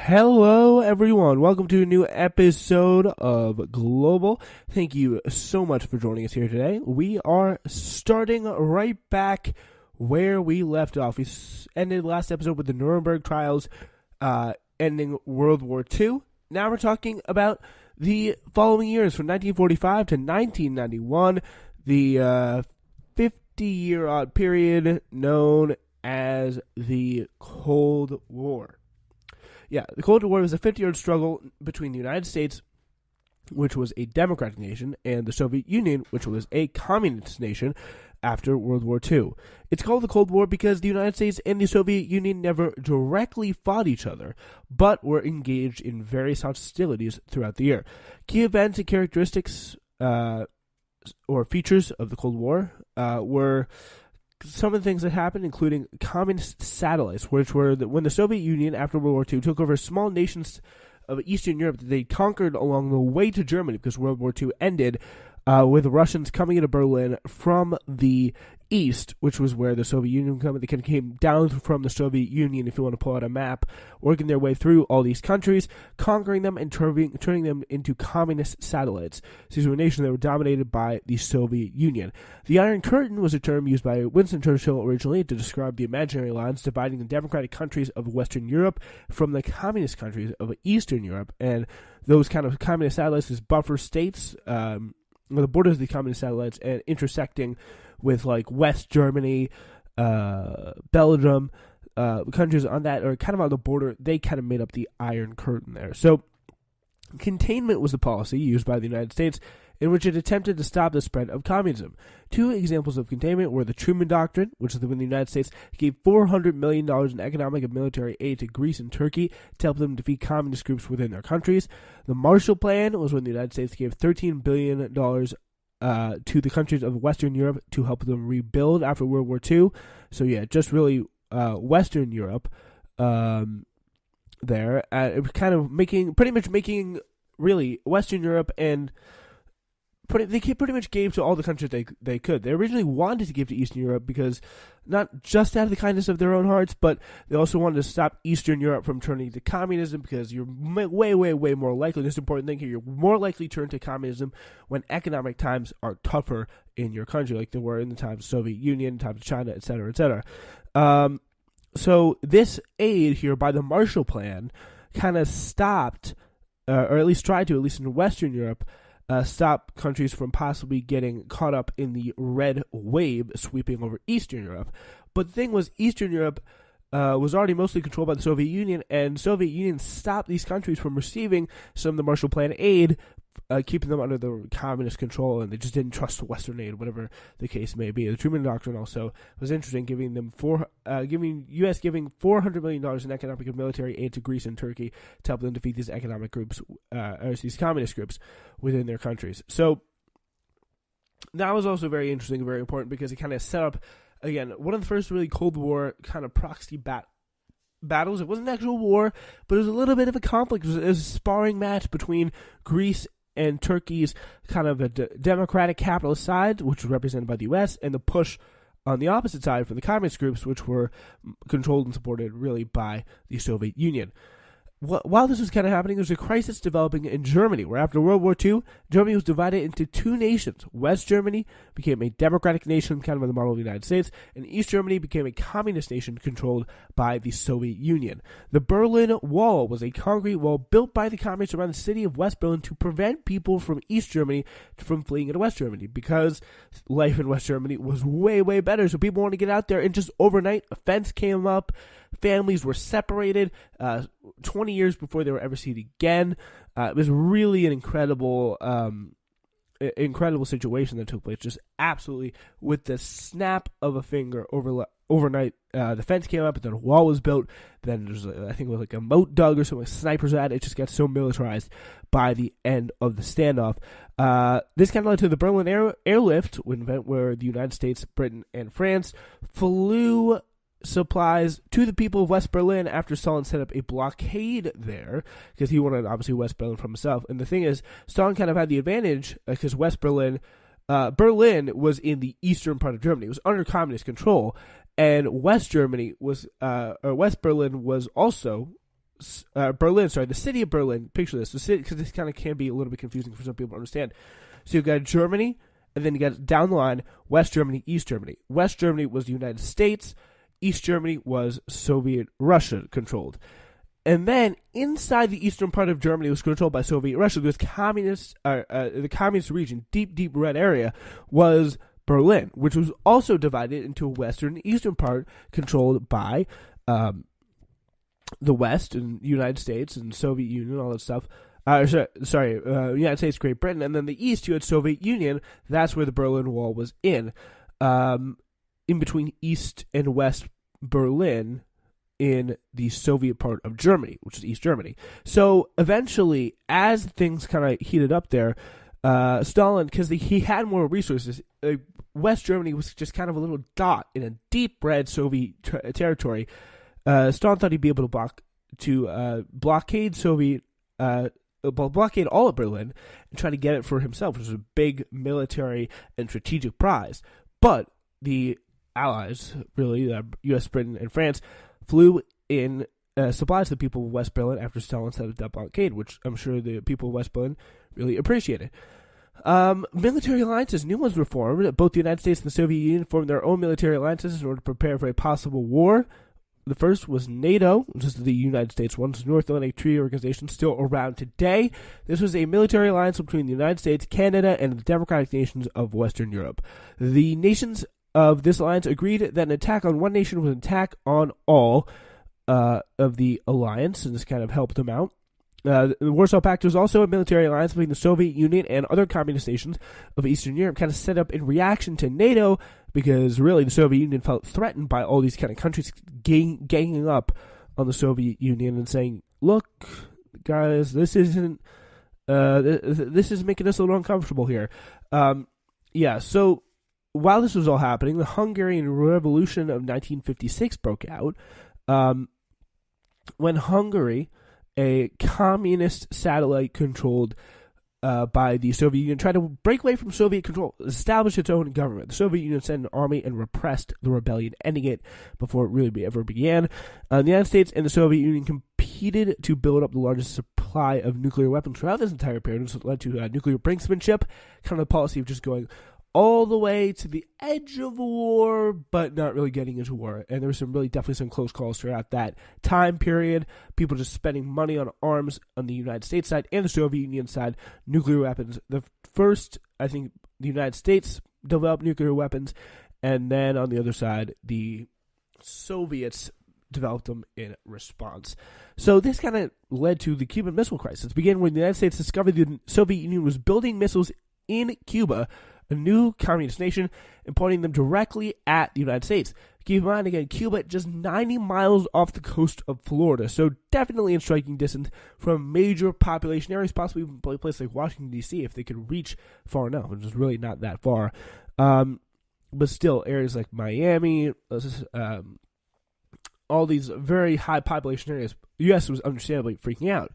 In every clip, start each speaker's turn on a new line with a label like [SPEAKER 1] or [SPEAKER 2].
[SPEAKER 1] Hello, everyone. Welcome to a new episode of Global. Thank you so much for joining us here today. We are starting right back where we left off. We ended last episode with the Nuremberg trials ending World War II. Now we're talking about the following years from 1945 to 1991, the 50-year-odd period known as the Cold War. Yeah, the Cold War was a 50-year struggle between the United States, which was a democratic nation, and the Soviet Union, which was a communist nation after World War II. It's called the Cold War because the United States and the Soviet Union never directly fought each other, but were engaged in various hostilities throughout the year. Key events and characteristics or features of the Cold War were some of the things that happened, including communist satellites, which were when the Soviet Union, after World War II, took over small nations of Eastern Europe that they conquered along the way to Germany, because World War II ended with the Russians coming into Berlin from the east, which was where the Soviet Union came down from the Soviet Union, if you want to pull out a map, working their way through all these countries, conquering them and turning them into communist satellites. These were nations that were dominated by the Soviet Union. The Iron Curtain was a term used by Winston Churchill originally to describe the imaginary lines dividing the democratic countries of Western Europe from the communist countries of Eastern Europe, and those kind of communist satellites as buffer states, the borders of the communist satellites, and intersecting with like West Germany, Belgium, countries on that, or kind of on the border. They kind of made up the Iron Curtain there. So containment was the policy used by the United States in which it attempted to stop the spread of communism. Two examples of containment were the Truman Doctrine, which is when the United States gave $400 million in economic and military aid to Greece and Turkey to help them defeat communist groups within their countries. The Marshall Plan was when the United States gave $13 billion to the countries of Western Europe to help them rebuild after World War II. So yeah, just really Western Europe there. It was kind of pretty much making really Western Europe, and they pretty much gave to all the countries they could. They originally wanted to give to Eastern Europe because not just out of the kindness of their own hearts, but they also wanted to stop Eastern Europe from turning to communism, because you're way, way, way more likely, this important thing here, you're more likely to turn to communism when economic times are tougher in your country, like they were in the times of the Soviet Union, times of China, etc., etc. So this aid here by the Marshall Plan kind of stopped, or at least tried to, at least in Western Europe, stop countries from possibly getting caught up in the red wave sweeping over Eastern Europe. But the thing was, Eastern Europe was already mostly controlled by the Soviet Union, and the Soviet Union stopped these countries from receiving some of the Marshall Plan aid, keeping them under the communist control, and they just didn't trust Western aid, whatever the case may be. The Truman Doctrine also was interesting, giving U.S. giving $400 million in economic and military aid to Greece and Turkey to help them defeat these economic groups, or these communist groups within their countries. So that was also very interesting and very important, because it kind of set up, again, one of the first really Cold War kind of proxy battles. It wasn't an actual war, but it was a little bit of a conflict. It was a sparring match between Greece and Turkey's kind of a democratic capitalist side, which was represented by the U.S., and the push on the opposite side for the communist groups, which were controlled and supported really by the Soviet Union. While this was kind of happening, there was a crisis developing in Germany, where after World War II, Germany was divided into two nations. West Germany became a democratic nation, kind of on the model of the United States, and East Germany became a communist nation controlled by the Soviet Union. The Berlin Wall was a concrete wall built by the communists around the city of West Berlin to prevent people from East Germany from fleeing into West Germany, because life in West Germany was way, way better. So people wanted to get out there, and just overnight, a fence came up. Families were separated 20 years before they were ever seen again. It was really an incredible situation that took place. Just absolutely, with the snap of a finger, overnight, the fence came up, and then a wall was built. Then there's, I think it was like a moat dug or something, like snipers at it. It just got so militarized by the end of the standoff. This kind of led to the Berlin airlift, where the United States, Britain, and France flew supplies to the people of West Berlin after Stalin set up a blockade there, because he wanted, obviously, West Berlin for himself. And the thing is, Stalin kind of had the advantage, because Berlin was in the eastern part of Germany. It was under communist control, and West Berlin was also Berlin. Sorry, the city of Berlin. Picture this, the city, because this kind of can be a little bit confusing for some people to understand. So you've got Germany, and then you got down the line West Germany, East Germany. West Germany was the United States. East Germany was Soviet Russia controlled. And then inside the eastern part of Germany was controlled by Soviet Russia. This the communist region, deep red area, was Berlin, which was also divided into a western and eastern part controlled by the West and United States and Soviet Union, all that stuff. United States, Great Britain, and then the East, you had Soviet Union. That's where the Berlin Wall was in between East and West Berlin, in the Soviet part of Germany, which is East Germany. So eventually, as things kind of heated up there, Stalin, because he had more resources, West Germany was just kind of a little dot in a deep red Soviet territory. Stalin thought he'd be able to blockade all of Berlin and try to get it for himself, which was a big military and strategic prize. But the Allies, really, U.S., Britain, and France, flew in supplies to the people of West Berlin after Stalin set up that blockade, which I'm sure the people of West Berlin really appreciated. Military alliances, new ones were formed. Both the United States and the Soviet Union formed their own military alliances in order to prepare for a possible war. The first was NATO, which is the United States one, North Atlantic Treaty Organization, still around today. This was a military alliance between the United States, Canada, and the democratic nations of Western Europe. The nations of this alliance agreed that an attack on one nation was an attack on all of the alliance, and this kind of helped them out. The Warsaw Pact was also a military alliance between the Soviet Union and other communist nations of Eastern Europe, kind of set up in reaction to NATO, because really the Soviet Union felt threatened by all these kind of countries ganging up on the Soviet Union and saying, look, guys, this is making us a little uncomfortable here. So while this was all happening, the Hungarian Revolution of 1956 broke out, when Hungary, a communist satellite controlled by the Soviet Union, tried to break away from Soviet control, establish its own government. The Soviet Union sent an army and repressed the rebellion, ending it before it really ever began. The United States and the Soviet Union competed to build up the largest supply of nuclear weapons throughout this entire period, which led to nuclear brinksmanship, kind of the policy of just going all the way to the edge of war, but not really getting into war. And there were definitely some close calls throughout that time period. People just spending money on arms on the United States side and the Soviet Union side, nuclear weapons. The first, I think, the United States developed nuclear weapons, and then on the other side, the Soviets developed them in response. So this kind of led to the Cuban Missile Crisis. It began when the United States discovered the Soviet Union was building missiles in Cuba, a new communist nation, and pointing them directly at the United States. Keep in mind, again, Cuba just 90 miles off the coast of Florida, so definitely in striking distance from major population areas, possibly even a place like Washington, D.C., if they could reach far enough, which is really not that far. But still, areas like Miami, all these very high population areas, the U.S. was understandably freaking out.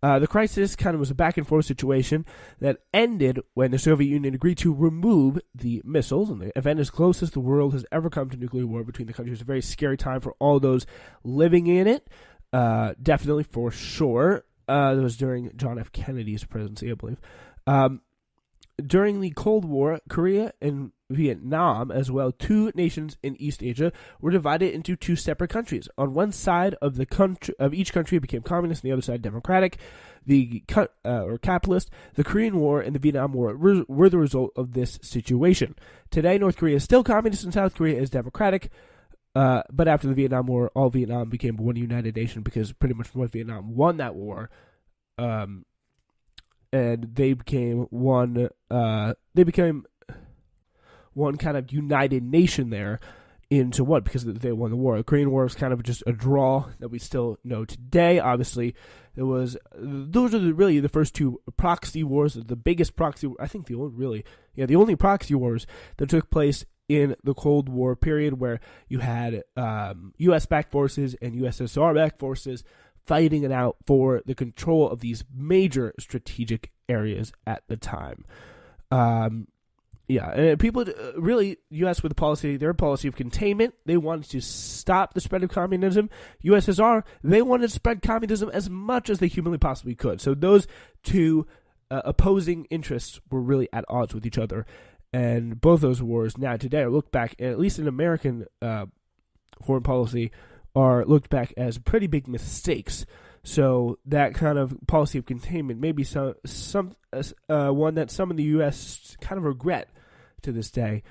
[SPEAKER 1] The crisis kind of was a back-and-forth situation that ended when the Soviet Union agreed to remove the missiles, and the event is closest the world has ever come to nuclear war between the countries. It was a very scary time for all those living in it, definitely, for sure. It was during John F. Kennedy's presidency, I believe. During the Cold War, Korea and Vietnam, as well, two nations in East Asia, were divided into two separate countries. On one side of the country, of each country, became communist, and the other side democratic, or capitalist. The Korean War and the Vietnam War were the result of this situation. Today, North Korea is still communist, and South Korea is democratic. But after the Vietnam War, all Vietnam became one united nation because pretty much North Vietnam won that war. And they became one. They became one kind of united nation there into one because they won the war. The Korean War was kind of just a draw that we still know today. Obviously, those are really the first two proxy wars. The biggest proxy, I think, the only proxy wars that took place in the Cold War period, where you had U.S.-backed forces and USSR-backed forces fighting it out for the control of these major strategic areas at the time. Yeah, people really, U.S. with their policy of containment, they wanted to stop the spread of communism. USSR, they wanted to spread communism as much as they humanly possibly could. So those two opposing interests were really at odds with each other. And both those wars now today are looked back, at least in American foreign policy, are looked back as pretty big mistakes. So that kind of policy of containment may be one that some in the U.S. kind of regret to this day,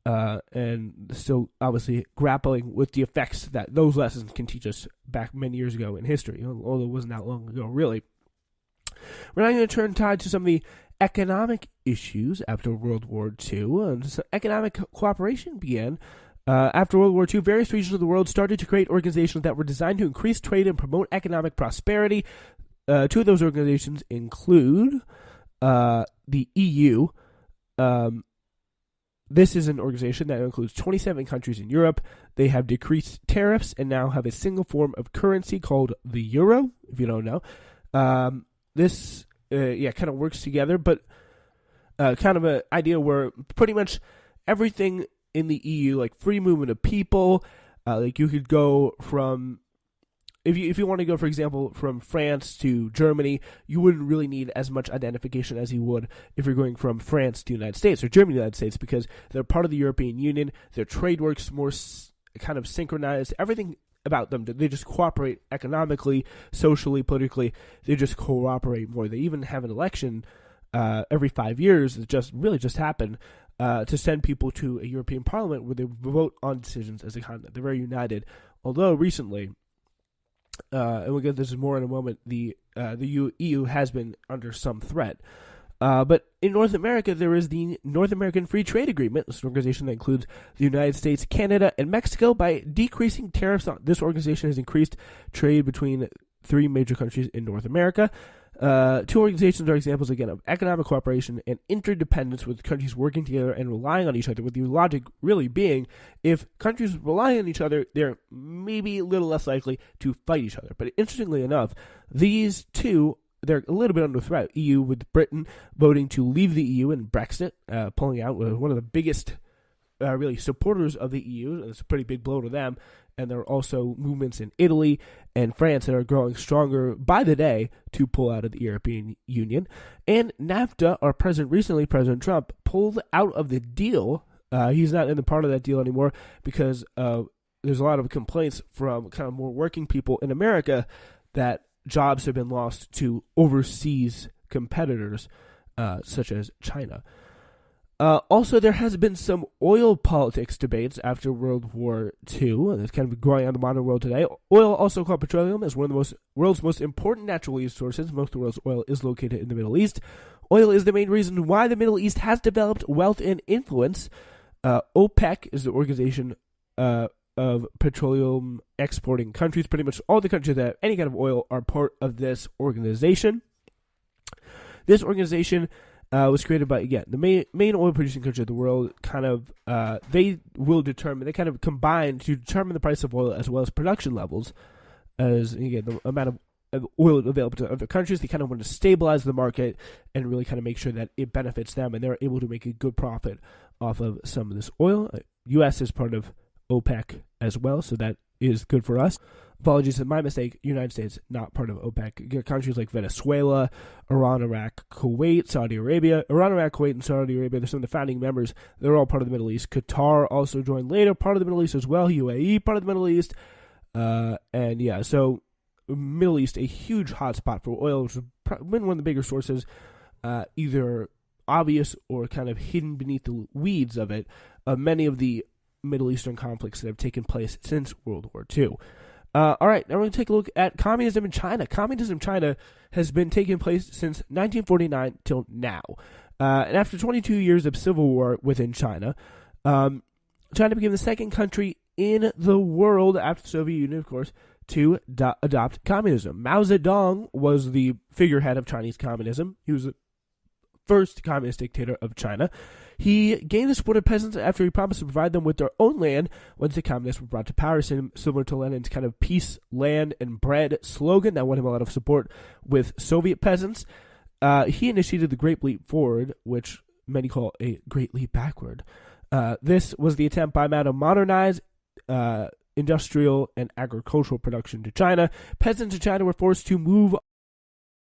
[SPEAKER 1] and still obviously grappling with the effects that those lessons can teach us back many years ago in history, although it wasn't that long ago, really. We're now going to turn tide to some of the economic issues after World War II. And so economic cooperation began after World War II. Various regions of the world started to create organizations that were designed to increase trade and promote economic prosperity. Two of those organizations include the EU. This is an organization that includes 27 countries in Europe. They have decreased tariffs and now have a single form of currency called the euro, if you don't know. This kind of works together, but kind of an idea where pretty much everything in the EU, like free movement of people, like you could go from, if you want to go, for example, from France to Germany, you wouldn't really need as much identification as you would if you're going from France to the United States or Germany to the United States, because they're part of the European Union. Their trade works more kind of synchronized. Everything about them, they just cooperate economically, socially, politically. They just cooperate more. They even have an election every 5 years that just happened to send people to a European Parliament where they vote on decisions as a continent. They're very united. Although recently, and we'll get this more in a moment, the EU has been under some threat. But in North America, there is the North American Free Trade Agreement. This is an organization that includes the United States, Canada, and Mexico. By decreasing tariffs, this organization has increased trade between three major countries in North America. Two organizations are examples, again, of economic cooperation and interdependence, with countries working together and relying on each other, with the logic really being, if countries rely on each other, they're maybe a little less likely to fight each other. But interestingly enough, these two, they're a little bit under threat. EU, with Britain voting to leave the EU and Brexit, pulling out, one of the biggest really supporters of the EU. It's a pretty big blow to them. And there are also movements in Italy and France that are growing stronger by the day to pull out of the European Union. And NAFTA, our president recently, President Trump, pulled out of the deal. He's not in the part of that deal anymore because there's a lot of complaints from kind of more working people in America that jobs have been lost to overseas competitors such as China. Also, there has been some oil politics debates after World War II, and it's kind of growing on the modern world today. Oil, also called petroleum, is one of the world's most important natural resources. Most of the world's oil is located in the Middle East. Oil is the main reason why the Middle East has developed wealth and influence. OPEC is the organization of petroleum exporting countries. Pretty much all the countries that have any kind of oil are part of this organization. This organization was created by, again, the main oil producing country of the world. Kind of, they kind of combine to determine the price of oil as well as production levels, as, again, the amount of oil available to other countries. They kind of want to stabilize the market and really kind of make sure that it benefits them, and they're able to make a good profit off of some of this oil. U.S. is part of OPEC as well, so that is good for us. Apologies, my mistake. United States, not part of OPEC. Countries like Venezuela, Iran, Iraq, Kuwait, Saudi Arabia. Iran, Iraq, Kuwait, and Saudi Arabia, they're some of the founding members. They're all part of the Middle East. Qatar also joined later, part of the Middle East as well. UAE, part of the Middle East. And yeah, so Middle East, a huge hotspot for oil, which has been one of the bigger sources, either obvious or kind of hidden beneath the weeds of it, of many of the Middle Eastern conflicts that have taken place since World War II. All right, now we're going to take a look at communism in China. Communism in China has been taking place since 1949 till now. And after 22 years of civil war within China, China became the second country in the world, after the Soviet Union, of course, to adopt communism. Mao Zedong was the figurehead of Chinese communism. He was the first communist dictator of China. He gained the support of peasants after he promised to provide them with their own land once the communists were brought to power, similar to Lenin's kind of peace, land, and bread slogan that won him a lot of support with Soviet peasants. He initiated the Great Leap Forward, which many call a great leap backward. This was the attempt by Mao to modernize industrial and agricultural production to China. Peasants in China were forced to move